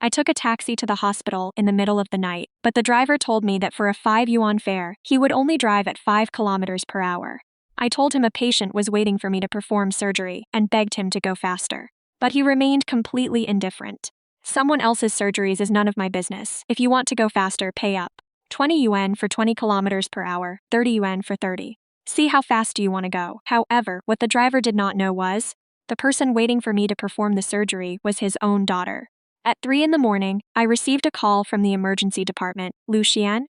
I took a taxi to the hospital in the middle of the night, but the driver told me that for a 5 yuan fare, he would only drive at 5 kilometers per hour. I told him a patient was waiting for me to perform surgery and begged him to go faster. But he remained completely indifferent. Someone else's surgeries is none of my business. If you want to go faster, pay up. 20 yuan for 20 kilometers per hour, 30 yuan for 30. See how fast you want to go. However, what the driver did not know was, the person waiting for me to perform the surgery was his own daughter. At 3 in the morning, I received a call from the emergency department. Lucian?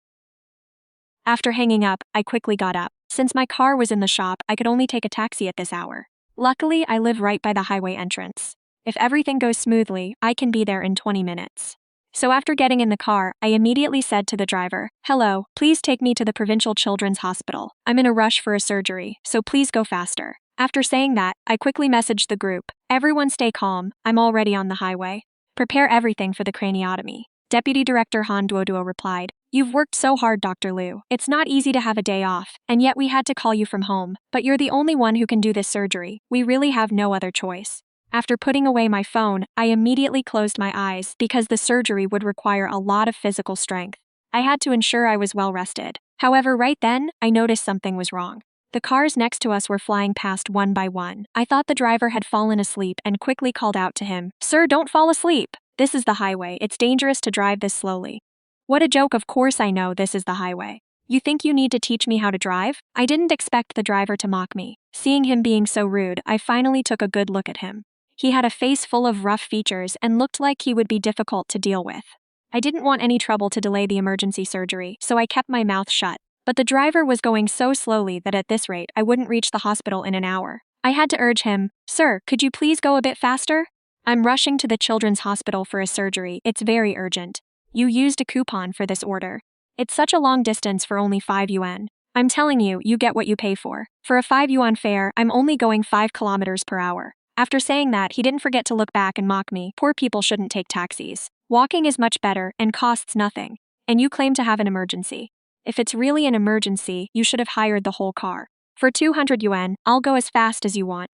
After hanging up, I quickly got up. Since my car was in the shop, I could only take a taxi at this hour. Luckily, I live right by the highway entrance. If everything goes smoothly, I can be there in 20 minutes. So after getting in the car, I immediately said to the driver, "Hello, please take me to the Provincial Children's Hospital. I'm in a rush for a surgery, so please go faster." After saying that, I quickly messaged the group, "Everyone stay calm, I'm already on the highway. Prepare everything for the craniotomy." Deputy Director Han Duoduo replied, "You've worked so hard, Dr. Liu. It's not easy to have a day off, and yet we had to call you from home, but you're the only one who can do this surgery. We really have no other choice." After putting away my phone, I immediately closed my eyes because the surgery would require a lot of physical strength. I had to ensure I was well rested. However, right then, I noticed something was wrong. The cars next to us were flying past one by one. I thought the driver had fallen asleep and quickly called out to him, "Sir, don't fall asleep. This is the highway. It's dangerous to drive this slowly." What a joke, of course I know this is the highway. You think you need to teach me how to drive? I didn't expect the driver to mock me. Seeing him being so rude, I finally took a good look at him. He had a face full of rough features and looked like he would be difficult to deal with. I didn't want any trouble to delay the emergency surgery, so I kept my mouth shut. But the driver was going so slowly that at this rate I wouldn't reach the hospital in an hour. I had to urge him, "Sir, could you please go a bit faster? I'm rushing to the children's hospital for a surgery. It's very urgent. You used a coupon for this order. It's such a long distance for only 5 yuan. I'm telling you, you get what you pay for. For a 5 yuan fare, I'm only going 5 kilometers per hour." After saying that, he didn't forget to look back and mock me. "Poor people shouldn't take taxis. Walking is much better and costs nothing. And you claim to have an emergency. If it's really an emergency, you should have hired the whole car. For 200 yuan, I'll go as fast as you want."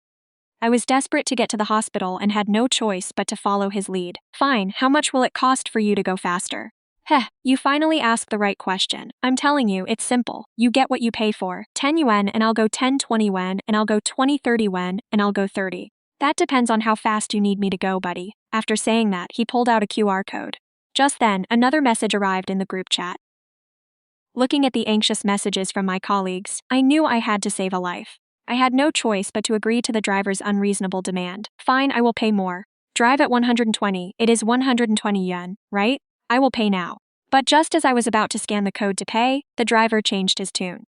I was desperate to get to the hospital and had no choice but to follow his lead. "Fine, how much will it cost for you to go faster?" Heh, you finally asked the right question. I'm telling you, it's simple. You get what you pay for. 10 yuan and I'll go 10-20 yuan and I'll go 20-30 yuan and I'll go 30. That depends on how fast you need me to go, buddy. After saying that, he pulled out a QR code. Just then, another message arrived in the group chat. Looking at the anxious messages from my colleagues, I knew I had to save a life. I had no choice but to agree to the driver's unreasonable demand. "Fine, I will pay more. Drive at 120, it is 120 yuan, right? I will pay now." But just as I was about to scan the code to pay, the driver changed his tune.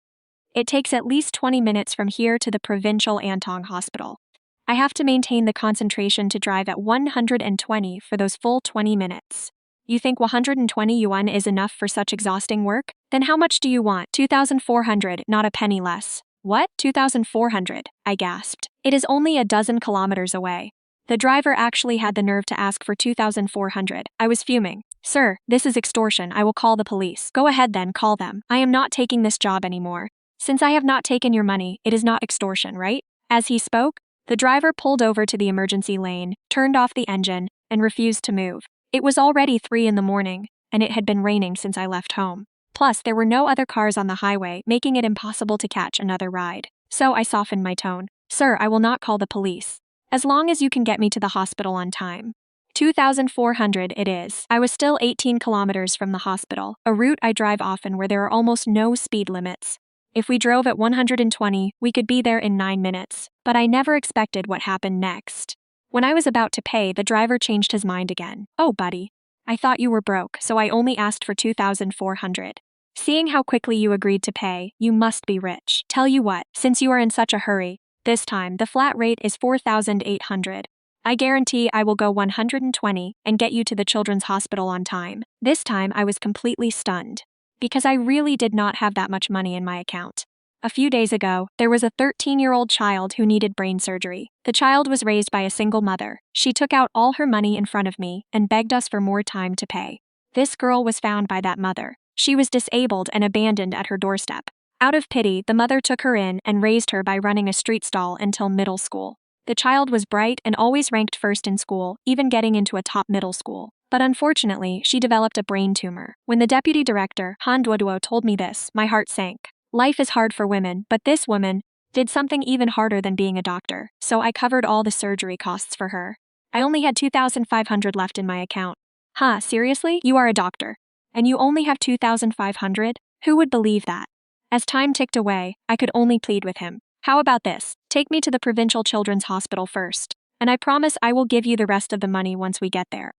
"It takes at least 20 minutes from here to the Provincial Antong Hospital. I have to maintain the concentration to drive at 120 for those full 20 minutes. You think 120 yuan is enough for such exhausting work? Then how much do you want?" 2,400, not a penny less. "What? 2,400? I gasped. "It is only a dozen kilometers away." The driver actually had the nerve to ask for 2,400. I was fuming. "Sir, this is extortion. I will call the police." "Go ahead then, call them. I am not taking this job anymore. Since I have not taken your money, it is not extortion, right?" As he spoke, the driver pulled over to the emergency lane, turned off the engine, and refused to move. It was already 3 in the morning, and it had been raining since I left home. Plus, there were no other cars on the highway, making it impossible to catch another ride. So I softened my tone. "Sir, I will not call the police. As long as you can get me to the hospital on time." 2,400 it is. I was still 18 kilometers from the hospital, a route I drive often where there are almost no speed limits. If we drove at 120, we could be there in 9 minutes, but I never expected what happened next. When I was about to pay, the driver changed his mind again. "Oh, buddy. I thought you were broke, so I only asked for 2,400. Seeing how quickly you agreed to pay, you must be rich. Tell you what, since you are in such a hurry, this time the flat rate is 4,800. I guarantee I will go 120 and get you to the children's hospital on time." This time I was completely stunned, because I really did not have that much money in my account. A few days ago, there was a 13-year-old child who needed brain surgery. The child was raised by a single mother. She took out all her money in front of me and begged us for more time to pay. This girl was found by that mother. She was disabled and abandoned at her doorstep. Out of pity, the mother took her in and raised her by running a street stall until middle school. The child was bright and always ranked first in school, even getting into a top middle school. But unfortunately, she developed a brain tumor. When the deputy director, Han Duoduo, told me this, my heart sank. Life is hard for women, but this woman did something even harder than being a doctor, so I covered all the surgery costs for her. I only had 2,500 left in my account. Huh, seriously? You are a doctor. And you only have 2,500? Who would believe that? As time ticked away, I could only plead with him. How about this? Take me to the provincial children's hospital first, and I promise I will give you the rest of the money once we get there.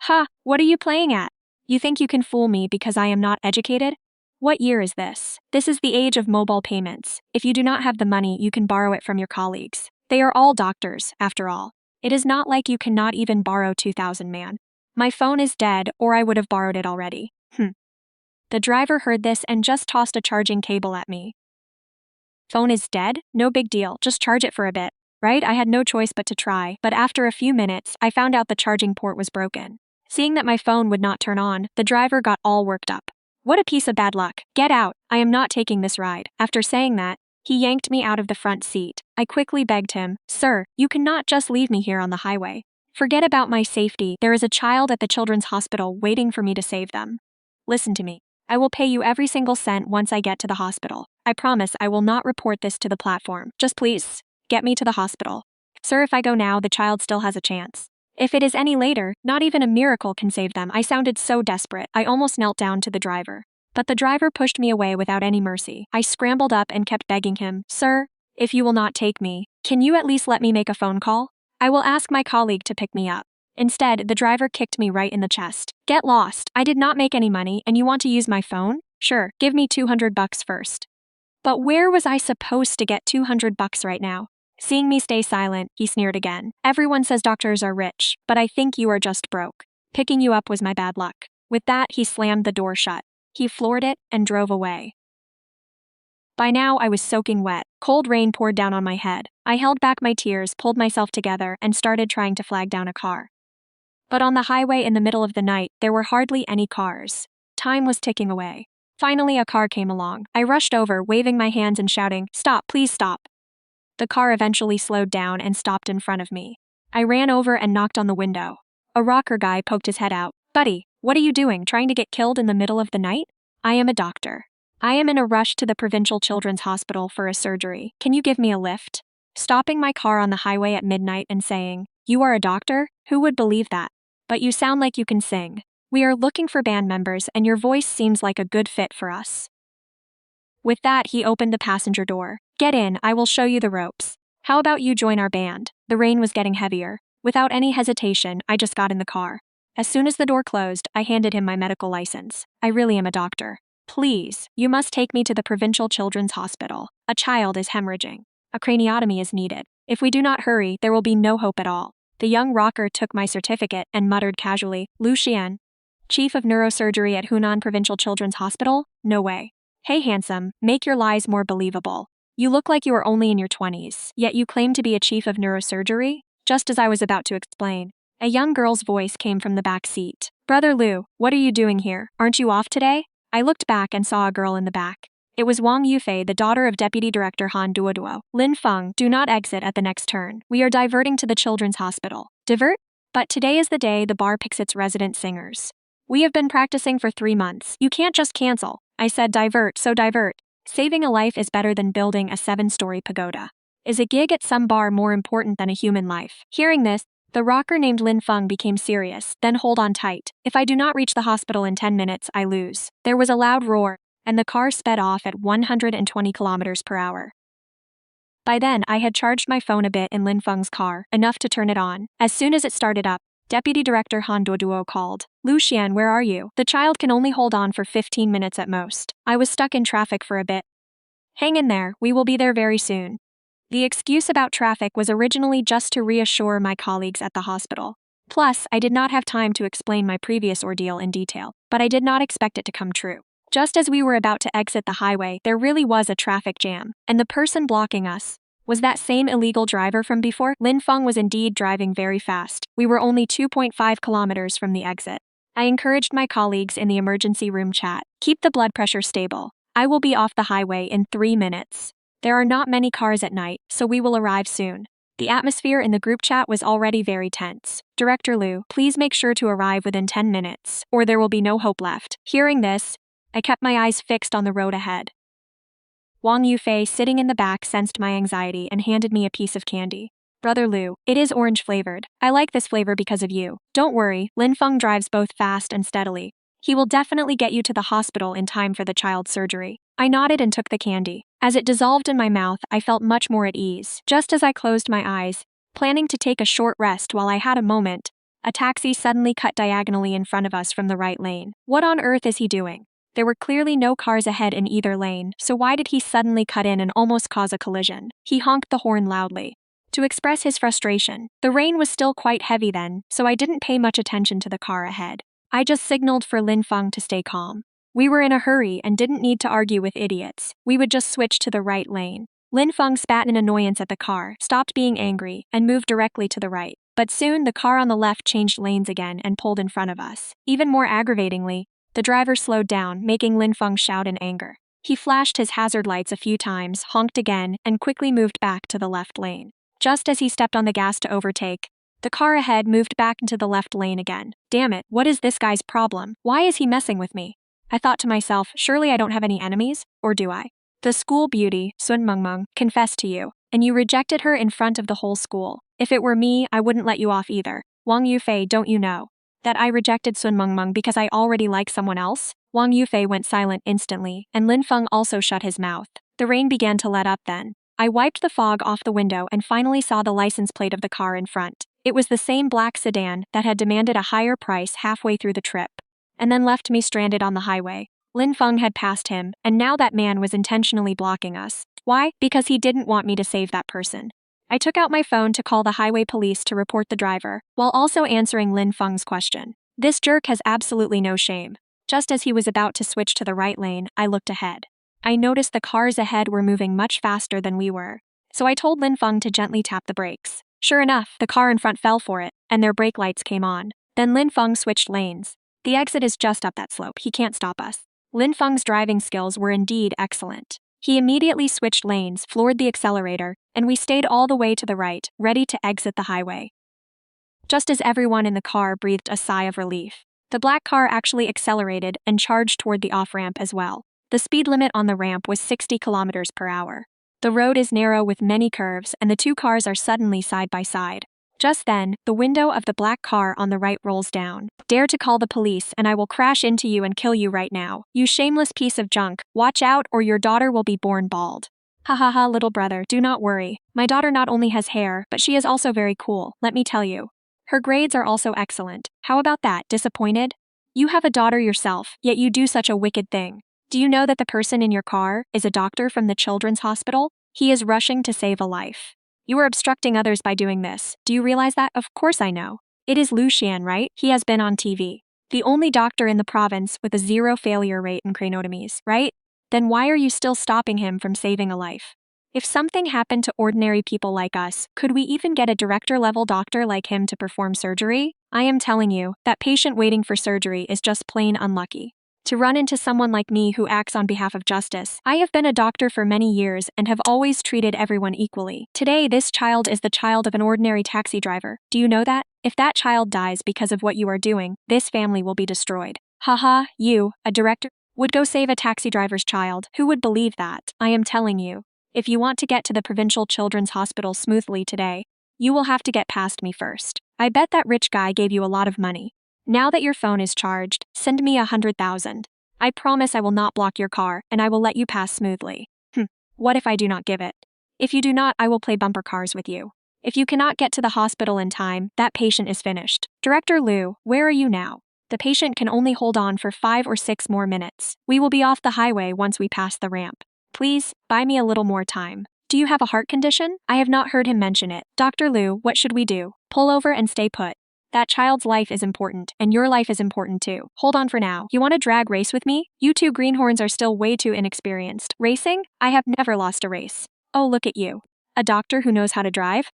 Ha, what are you playing at? You think you can fool me because I am not educated? What year is this? This is the age of mobile payments. If you do not have the money, you can borrow it from your colleagues. They are all doctors, after all. It is not like you cannot even borrow 2,000, man. My phone is dead, or I would have borrowed it already. The driver heard this and just tossed a charging cable at me. Phone is dead? No big deal, just charge it for a bit. Right? I had no choice but to try, but after a few minutes, I found out the charging port was broken. Seeing that my phone would not turn on, the driver got all worked up. What a piece of bad luck. Get out. I am not taking this ride. After saying that, he yanked me out of the front seat. I quickly begged him, Sir, you cannot just leave me here on the highway. Forget about my safety. There is a child at the children's hospital waiting for me to save them. Listen to me. I will pay you every single cent once I get to the hospital. I promise I will not report this to the platform. Just please, get me to the hospital. Sir, if I go now, the child still has a chance. If it is any later, not even a miracle can save them. I sounded so desperate, I almost knelt down to the driver. But the driver pushed me away without any mercy. I scrambled up and kept begging him, Sir, if you will not take me, can you at least let me make a phone call? I will ask my colleague to pick me up. Instead, the driver kicked me right in the chest. Get lost. I did not make any money and you want to use my phone? Sure, give me $200 first. But where was I supposed to get $200 right now? Seeing me stay silent, he sneered again. Everyone says doctors are rich, but I think you are just broke. Picking you up was my bad luck. With that, he slammed the door shut. He floored it and drove away. By now, I was soaking wet. Cold rain poured down on my head. I held back my tears, pulled myself together, and started trying to flag down a car. But on the highway in the middle of the night, there were hardly any cars. Time was ticking away. Finally, a car came along. I rushed over, waving my hands and shouting, Stop, please stop. The car eventually slowed down and stopped in front of me. I ran over and knocked on the window. A rocker guy poked his head out. Buddy, what are you doing, trying to get killed in the middle of the night? I am a doctor. I am in a rush to the provincial children's hospital for a surgery. Can you give me a lift? Stopping my car on the highway at midnight and saying, You are a doctor? Who would believe that? But you sound like you can sing. We are looking for band members and your voice seems like a good fit for us. With that, he opened the passenger door. Get in, I will show you the ropes. How about you join our band? The rain was getting heavier. Without any hesitation, I just got in the car. As soon as the door closed, I handed him my medical license. I really am a doctor. Please, you must take me to the provincial children's hospital. A child is hemorrhaging. A craniotomy is needed. If we do not hurry, there will be no hope at all. The young rocker took my certificate and muttered casually, Lu Xian, Chief of Neurosurgery at Hunan Provincial Children's Hospital? No way. Hey handsome, make your lies more believable. You look like you are only in your 20s, yet you claim to be a chief of neurosurgery? Just as I was about to explain, a young girl's voice came from the back seat. Brother Lu, what are you doing here? Aren't you off today? I looked back and saw a girl in the back. It was Wang Yufei, the daughter of Deputy Director Han Duoduo. Lin Feng, do not exit at the next turn. We are diverting to the children's hospital. Divert? But today is the day the bar picks its resident singers. We have been practicing for 3 months. You can't just cancel. I said divert, so divert. Saving a life is better than building a 7-story pagoda. Is a gig at some bar more important than a human life? Hearing this, the rocker named Lin Feng became serious. Then hold on tight. If I do not reach the hospital in 10 minutes, I lose. There was a loud roar, and the car sped off at 120 kilometers per hour. By then, I had charged my phone a bit in Lin Feng's car, enough to turn it on. As soon as it started up, Deputy Director Han Duoduo called. Lu Xian, where are you? The child can only hold on for 15 minutes at most. I was stuck in traffic for a bit. Hang in there, we will be there very soon. The excuse about traffic was originally just to reassure my colleagues at the hospital. Plus, I did not have time to explain my previous ordeal in detail, but I did not expect it to come true. Just as we were about to exit the highway, there really was a traffic jam, and the person blocking us was that same illegal driver from before. Lin Feng was indeed driving very fast. We were only 2.5 kilometers from the exit. I encouraged my colleagues in the emergency room chat. Keep the blood pressure stable. I will be off the highway in 3 minutes. There are not many cars at night, so we will arrive soon. The atmosphere in the group chat was already very tense. Director Liu, please make sure to arrive within 10 minutes, or there will be no hope left. Hearing this, I kept my eyes fixed on the road ahead. Wang Yufei, sitting in the back, sensed my anxiety and handed me a piece of candy. Brother Liu, it is orange flavored. I like this flavor because of you. Don't worry, Lin Feng drives both fast and steadily. He will definitely get you to the hospital in time for the child's surgery. I nodded and took the candy. As it dissolved in my mouth, I felt much more at ease. Just as I closed my eyes, planning to take a short rest while I had a moment, a taxi suddenly cut diagonally in front of us from the right lane. What on earth is he doing? There were clearly no cars ahead in either lane, so why did he suddenly cut in and almost cause a collision? He honked the horn loudly to express his frustration. The rain was still quite heavy then, so I didn't pay much attention to the car ahead. I just signaled for Lin Feng to stay calm. We were in a hurry and didn't need to argue with idiots. We would just switch to the right lane. Lin Feng spat in annoyance at the car, stopped being angry, and moved directly to the right. But soon the car on the left changed lanes again and pulled in front of us. Even more aggravatingly, the driver slowed down, making Lin Feng shout in anger. He flashed his hazard lights a few times, honked again, and quickly moved back to the left lane. Just as he stepped on the gas to overtake, the car ahead moved back into the left lane again. Damn it, what is this guy's problem? Why is he messing with me? I thought to myself, surely I don't have any enemies, or do I? The school beauty, Sun Mengmeng, confessed to you, and you rejected her in front of the whole school. If it were me, I wouldn't let you off either. Wang Yufei, don't you know that I rejected Sun Mengmeng because I already like someone else? Wang Yufei went silent instantly, and Lin Feng also shut his mouth. The rain began to let up then. I wiped the fog off the window and finally saw the license plate of the car in front. It was the same black sedan that had demanded a higher price halfway through the trip, and then left me stranded on the highway. Lin Feng had passed him, and now that man was intentionally blocking us. Why? Because he didn't want me to save that person. I took out my phone to call the highway police to report the driver, while also answering Lin Feng's question. This jerk has absolutely no shame. Just as he was about to switch to the right lane, I looked ahead. I noticed the cars ahead were moving much faster than we were, so I told Lin Feng to gently tap the brakes. Sure enough, the car in front fell for it, and their brake lights came on. Then Lin Feng switched lanes. The exit is just up that slope, he can't stop us. Lin Feng's driving skills were indeed excellent. He immediately switched lanes, floored the accelerator, and we stayed all the way to the right, ready to exit the highway. Just as everyone in the car breathed a sigh of relief, the black car actually accelerated and charged toward the off-ramp as well. The speed limit on the ramp was 60 kilometers per hour. The road is narrow with many curves, and the two cars are suddenly side by side. Just then, the window of the black car on the right rolls down. Dare to call the police and I will crash into you and kill you right now. You shameless piece of junk. Watch out or your daughter will be born bald. Ha ha ha, little brother, do not worry. My daughter not only has hair, but she is also very cool, let me tell you. Her grades are also excellent. How about that, disappointed? You have a daughter yourself, yet you do such a wicked thing. Do you know that the person in your car is a doctor from the children's hospital? He is rushing to save a life. You are obstructing others by doing this. Do you realize that? Of course I know. It is Lu Xian, right? He has been on TV. The only doctor in the province with a 0 failure rate in craniotomies, right? Then why are you still stopping him from saving a life? If something happened to ordinary people like us, could we even get a director-level doctor like him to perform surgery? I am telling you, that patient waiting for surgery is just plain unlucky. To run into someone like me who acts on behalf of justice. I have been a doctor for many years and have always treated everyone equally. Today, this child is the child of an ordinary taxi driver. Do you know that? If that child dies because of what you are doing, this family will be destroyed. Haha, you, a director, would go save a taxi driver's child. Who would believe that? I am telling you. If you want to get to the provincial children's hospital smoothly today, you will have to get past me first. I bet that rich guy gave you a lot of money. Now that your phone is charged, send me 100,000. I promise I will not block your car, and I will let you pass smoothly. What if I do not give it? If you do not, I will play bumper cars with you. If you cannot get to the hospital in time, that patient is finished. Director Liu, where are you now? The patient can only hold on for 5 or 6 more minutes. We will be off the highway once we pass the ramp. Please, buy me a little more time. Do you have a heart condition? I have not heard him mention it. Dr. Liu, what should we do? Pull over and stay put. That child's life is important, and your life is important too. Hold on for now. You want to drag race with me? You two greenhorns are still way too inexperienced. Racing? I have never lost a race. Oh, look at you. A doctor who knows how to drive?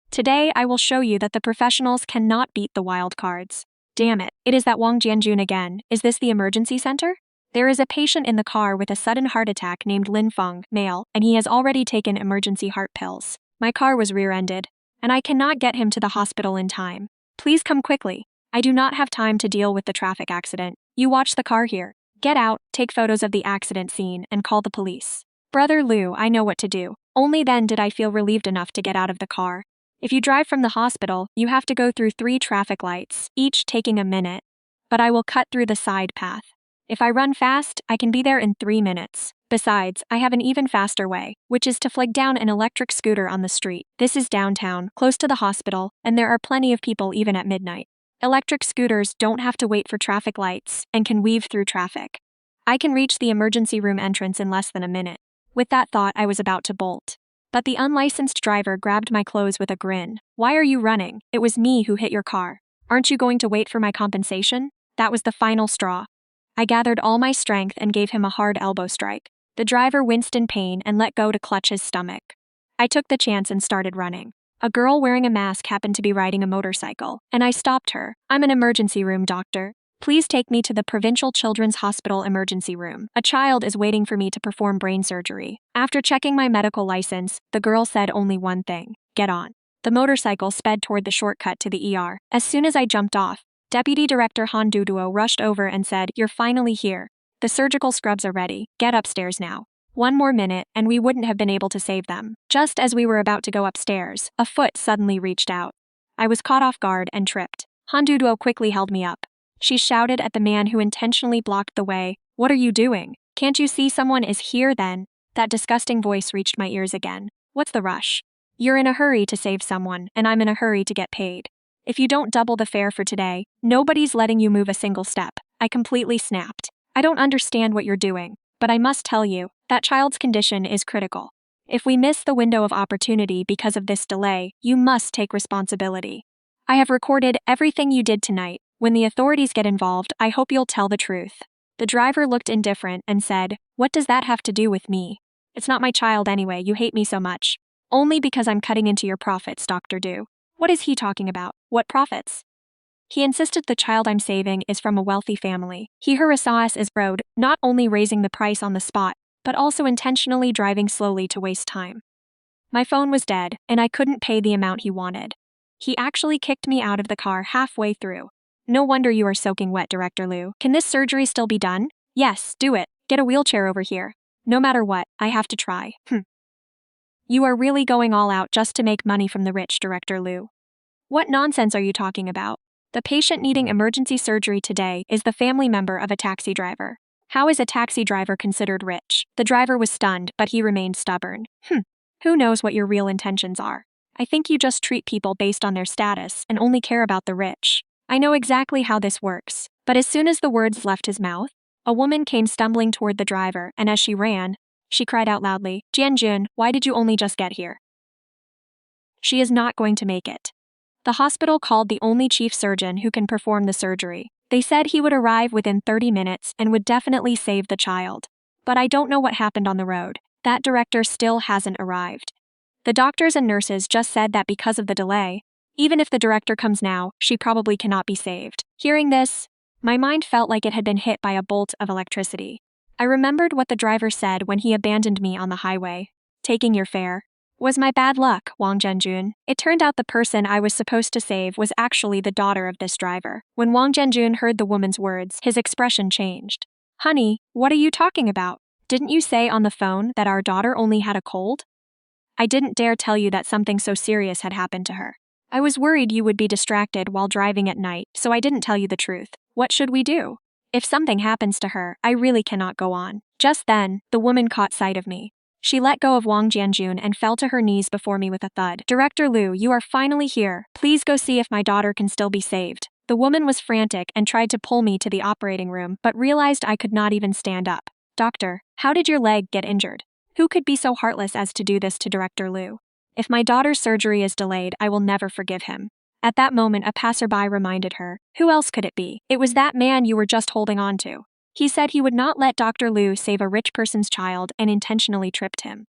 Today I will show you that the professionals cannot beat the wild cards. Damn it, it is that Wang Jianjun again. Is this the emergency center? There is a patient in the car with a sudden heart attack named Lin Feng, male, and he has already taken emergency heart pills. My car was rear-ended. and I cannot get him to the hospital in time. Please come quickly. I do not have time to deal with the traffic accident. You watch the car here. Get out, take photos of the accident scene, and call the police. Brother Lou, I know what to do. Only then did I feel relieved enough to get out of the car. If you drive from the hospital, you have to go through 3 traffic lights, each taking a minute. But I will cut through the side path. If I run fast, I can be there in 3 minutes. Besides, I have an even faster way, which is to flag down an electric scooter on the street. This is downtown, close to the hospital, and there are plenty of people even at midnight. Electric scooters don't have to wait for traffic lights and can weave through traffic. I can reach the emergency room entrance in less than a minute. With that thought, I was about to bolt. But the unlicensed driver grabbed my clothes with a grin. Why are you running? It was me who hit your car. Aren't you going to wait for my compensation? That was the final straw. I gathered all my strength and gave him a hard elbow strike. The driver winced in pain and let go to clutch his stomach. I took the chance and started running. A girl wearing a mask happened to be riding a motorcycle, and I stopped her. I'm an emergency room doctor. Please take me to the Provincial Children's Hospital emergency room. A child is waiting for me to perform brain surgery. After checking my medical license, the girl said only one thing: get on. The motorcycle sped toward the shortcut to the ER. As soon as I jumped off, Deputy Director Han Duduo rushed over and said, "You're finally here. The surgical scrubs are ready. Get upstairs now." One more minute, and we wouldn't have been able to save them. Just as we were about to go upstairs, a foot suddenly reached out. I was caught off guard and tripped. Han Duduo quickly held me up. She shouted at the man who intentionally blocked the way, "What are you doing? Can't you see someone is here then?" That disgusting voice reached my ears again. What's the rush? You're in a hurry to save someone, and I'm in a hurry to get paid. If you don't double the fare for today, nobody's letting you move a single step. I completely snapped. I don't understand what you're doing, but I must tell you, that child's condition is critical. If we miss the window of opportunity because of this delay, you must take responsibility. I have recorded everything you did tonight. When the authorities get involved, I hope you'll tell the truth. The driver looked indifferent and said, "What does that have to do with me? It's not my child anyway, you hate me so much." "Only because I'm cutting into your profits, Dr. Du." "What is he talking about? What profits?" He insisted the child I'm saving is from a wealthy family. He saw us as road, not only raising the price on the spot, but also intentionally driving slowly to waste time. My phone was dead, and I couldn't pay the amount he wanted. He actually kicked me out of the car halfway through. "No wonder you are soaking wet, Director Liu. Can this surgery still be done?" "Yes, do it. Get a wheelchair over here. No matter what, I have to try." You are really going all out just to make money from the rich, Director Liu. What nonsense are you talking about? The patient needing emergency surgery today is the family member of a taxi driver. How is a taxi driver considered rich? The driver was stunned, but he remained stubborn. Who knows what your real intentions are? I think you just treat people based on their status and only care about the rich. I know exactly how this works. But as soon as the words left his mouth, a woman came stumbling toward the driver, and as she ran, she cried out loudly, "Jianjun, why did you only just get here? She is not going to make it." The hospital called the only chief surgeon who can perform the surgery. They said he would arrive within 30 minutes and would definitely save the child. But I don't know what happened on the road. That director still hasn't arrived. The doctors and nurses just said that because of the delay, even if the director comes now, she probably cannot be saved. Hearing this, my mind felt like it had been hit by a bolt of electricity. I remembered what the driver said when he abandoned me on the highway. "Taking your fare was my bad luck, Wang Zhenjun." It turned out the person I was supposed to save was actually the daughter of this driver. When Wang Zhenjun heard the woman's words, his expression changed. "Honey, what are you talking about? Didn't you say on the phone that our daughter only had a cold?" "I didn't dare tell you that something so serious had happened to her. I was worried you would be distracted while driving at night, so I didn't tell you the truth. What should we do? If something happens to her, I really cannot go on." Just then, the woman caught sight of me. She let go of Wang Jianjun and fell to her knees before me with a thud. "Director Liu, you are finally here. Please go see if my daughter can still be saved." The woman was frantic and tried to pull me to the operating room, but realized I could not even stand up. "Doctor, how did your leg get injured? Who could be so heartless as to do this to Director Liu? If my daughter's surgery is delayed, I will never forgive him." At that moment, a passerby reminded her. "Who else could it be? It was that man you were just holding on to. He said he would not let Dr. Liu save a rich person's child and intentionally tripped him."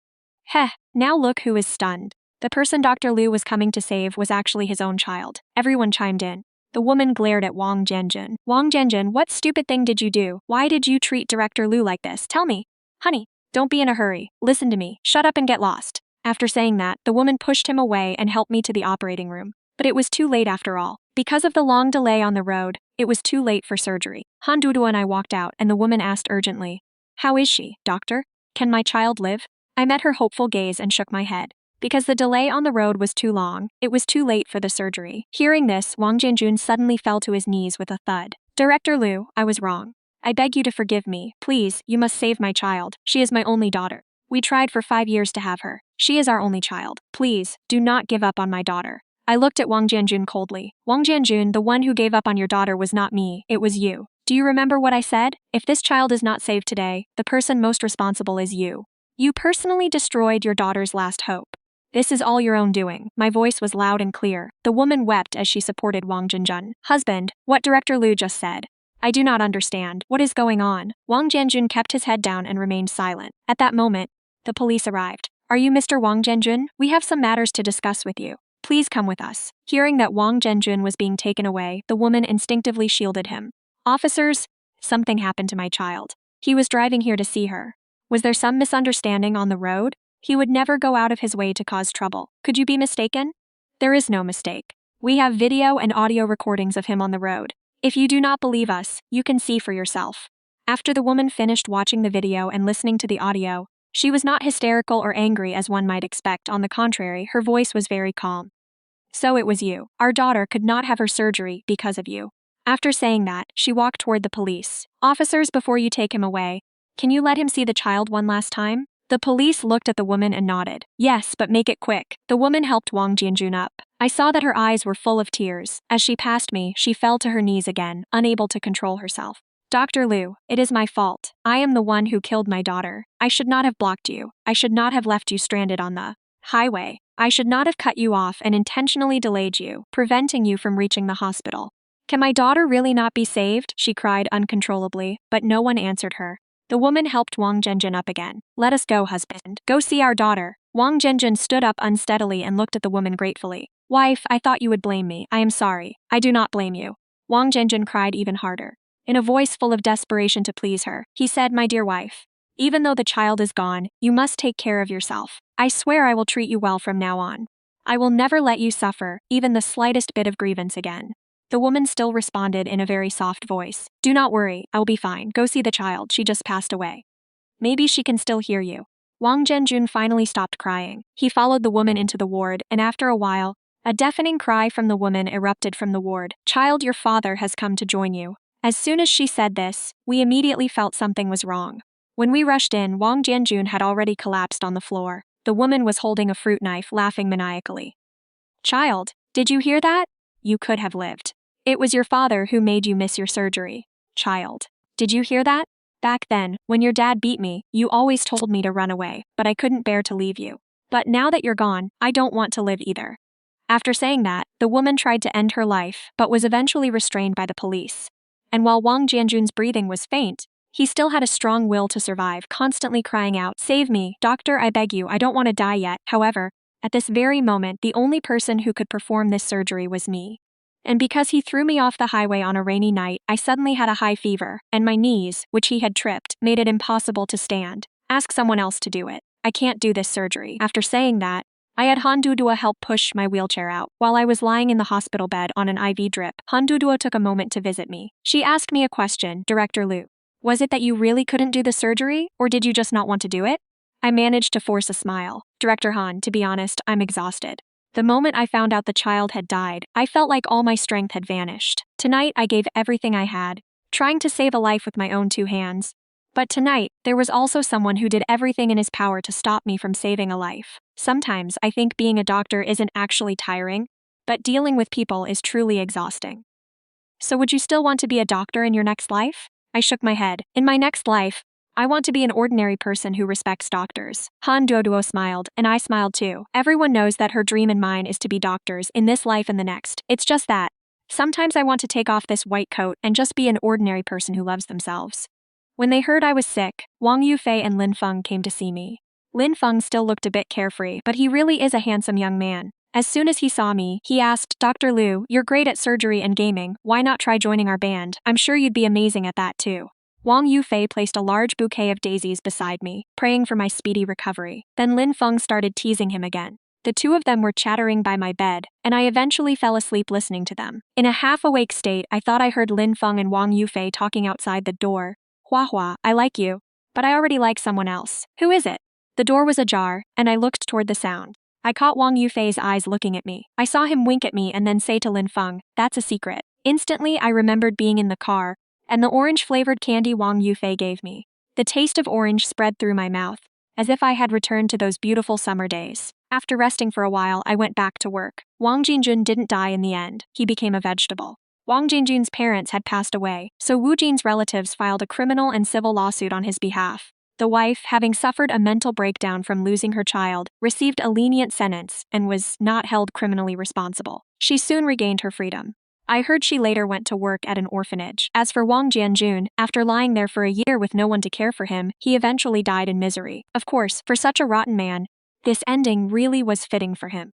Heh, now look who is stunned. The person Dr. Liu was coming to save was actually his own child. Everyone chimed in. The woman glared at Wang Zhenjun. "Wang Zhenjun, what stupid thing did you do? Why did you treat Director Liu like this? Tell me." "Honey, don't be in a hurry. Listen to me. Shut up and get lost." After saying that, the woman pushed him away and helped me to the operating room. But it was too late after all. Because of the long delay on the road, it was too late for surgery. Han Dudu and I walked out and the woman asked urgently, "How is she, doctor? Can my child live?" I met her hopeful gaze and shook my head. Because the delay on the road was too long, it was too late for the surgery. Hearing this, Wang Jianjun suddenly fell to his knees with a thud. "Director Liu, I was wrong. I beg you to forgive me. Please, you must save my child. She is my only daughter. We tried for 5 years to have her. She is our only child. Please, do not give up on my daughter." I looked at Wang Jianjun coldly. "Wang Jianjun, the one who gave up on your daughter was not me, it was you. Do you remember what I said? If this child is not saved today, the person most responsible is you. You personally destroyed your daughter's last hope. This is all your own doing." My voice was loud and clear. The woman wept as she supported Wang Jianjun. "Husband, what Director Liu just said. I do not understand. What is going on?" Wang Jianjun kept his head down and remained silent. At that moment, the police arrived. "Are you Mr. Wang Jianjun? We have some matters to discuss with you. Please come with us." Hearing that Wang Jianjun was being taken away, the woman instinctively shielded him. "Officers, something happened to my child. He was driving here to see her. Was there some misunderstanding on the road? He would never go out of his way to cause trouble. Could you be mistaken?" "There is no mistake. We have video and audio recordings of him on the road. If you do not believe us, you can see for yourself." After the woman finished watching the video and listening to the audio, she was not hysterical or angry as one might expect. On the contrary, her voice was very calm. "So it was you. Our daughter could not have her surgery because of you." After saying that, she walked toward the police. "Officers, before you take him away, can you let him see the child one last time?" The police looked at the woman and nodded. "Yes, but make it quick." The woman helped Wang Jianjun up. I saw that her eyes were full of tears. As she passed me, she fell to her knees again, unable to control herself. "Dr. Liu, it is my fault. I am the one who killed my daughter. I should not have blocked you. I should not have left you stranded on the highway. I should not have cut you off and intentionally delayed you, preventing you from reaching the hospital. Can my daughter really not be saved?" she cried uncontrollably, but no one answered her. The woman helped Wang Jianjun up again. "Let us go, husband. Go see our daughter." Wang Jianjun stood up unsteadily and looked at the woman gratefully. "Wife, I thought you would blame me. I am sorry. I do not blame you." Wang Jianjun cried even harder. In a voice full of desperation to please her, he said, "My dear wife, even though the child is gone, you must take care of yourself. I swear I will treat you well from now on. I will never let you suffer, even the slightest bit of grievance again." The woman still responded in a very soft voice. "Do not worry, I will be fine. Go see the child, she just passed away. Maybe she can still hear you." Wang Jianjun finally stopped crying. He followed the woman into the ward, and after a while, a deafening cry from the woman erupted from the ward. "Child, your father has come to join you." As soon as she said this, we immediately felt something was wrong. When we rushed in, Wang Jianjun had already collapsed on the floor. The woman was holding a fruit knife, laughing maniacally. "Child, did you hear that? You could have lived. It was your father who made you miss your surgery. Child, did you hear that? Back then, when your dad beat me, you always told me to run away, but I couldn't bear to leave you. But now that you're gone, I don't want to live either." After saying that, the woman tried to end her life, but was eventually restrained by the police. And while Wang Jianjun's breathing was faint, he still had a strong will to survive, constantly crying out, "Save me, doctor, I beg you, I don't want to die yet." However, at this very moment, the only person who could perform this surgery was me. And because he threw me off the highway on a rainy night, I suddenly had a high fever, and my knees, which he had tripped, made it impossible to stand. Ask someone else to do it. I can't do this surgery. After saying that, I had Han Dudua help push my wheelchair out. While I was lying in the hospital bed on an IV drip, Han Dudua took a moment to visit me. She asked me a question, "Director Liu, was it that you really couldn't do the surgery, or did you just not want to do it?" I managed to force a smile. "Director Han, to be honest, I'm exhausted. The moment I found out the child had died, I felt like all my strength had vanished. Tonight I gave everything I had, trying to save a life with my own 2 hands. But tonight, there was also someone who did everything in his power to stop me from saving a life. Sometimes I think being a doctor isn't actually tiring, but dealing with people is truly exhausting." "So would you still want to be a doctor in your next life?" I shook my head. "In my next life, I want to be an ordinary person who respects doctors." Han Duoduo smiled, and I smiled too. Everyone knows that her dream and mine is to be doctors in this life and the next. It's just that sometimes I want to take off this white coat and just be an ordinary person who loves themselves. When they heard I was sick, Wang Yufei and Lin Feng came to see me. Lin Feng still looked a bit carefree, but he really is a handsome young man. As soon as he saw me, he asked, "Dr. Liu, you're great at surgery and gaming, why not try joining our band? I'm sure you'd be amazing at that too." Wang Yufei placed a large bouquet of daisies beside me, praying for my speedy recovery. Then Lin Feng started teasing him again. The two of them were chattering by my bed, and I eventually fell asleep listening to them. In a half-awake state, I thought I heard Lin Feng and Wang Yufei talking outside the door. Hua Hua, I like you, but I already like someone else. Who is it? The door was ajar, and I looked toward the sound. I caught Wang Yufei's eyes looking at me. I saw him wink at me and then say to Lin Feng, "That's a secret." Instantly, I remembered being in the car, and the orange-flavored candy Wang Yufei gave me. The taste of orange spread through my mouth, as if I had returned to those beautiful summer days. After resting for a while, I went back to work. Wang Jinjun didn't die in the end. He became a vegetable. Wang Jinjun's parents had passed away, so Wu Jin's relatives filed a criminal and civil lawsuit on his behalf. The wife, having suffered a mental breakdown from losing her child, received a lenient sentence and was not held criminally responsible. She soon regained her freedom. I heard she later went to work at an orphanage. As for Wang Jianjun, after lying there for a year with no one to care for him, he eventually died in misery. Of course, for such a rotten man, this ending really was fitting for him.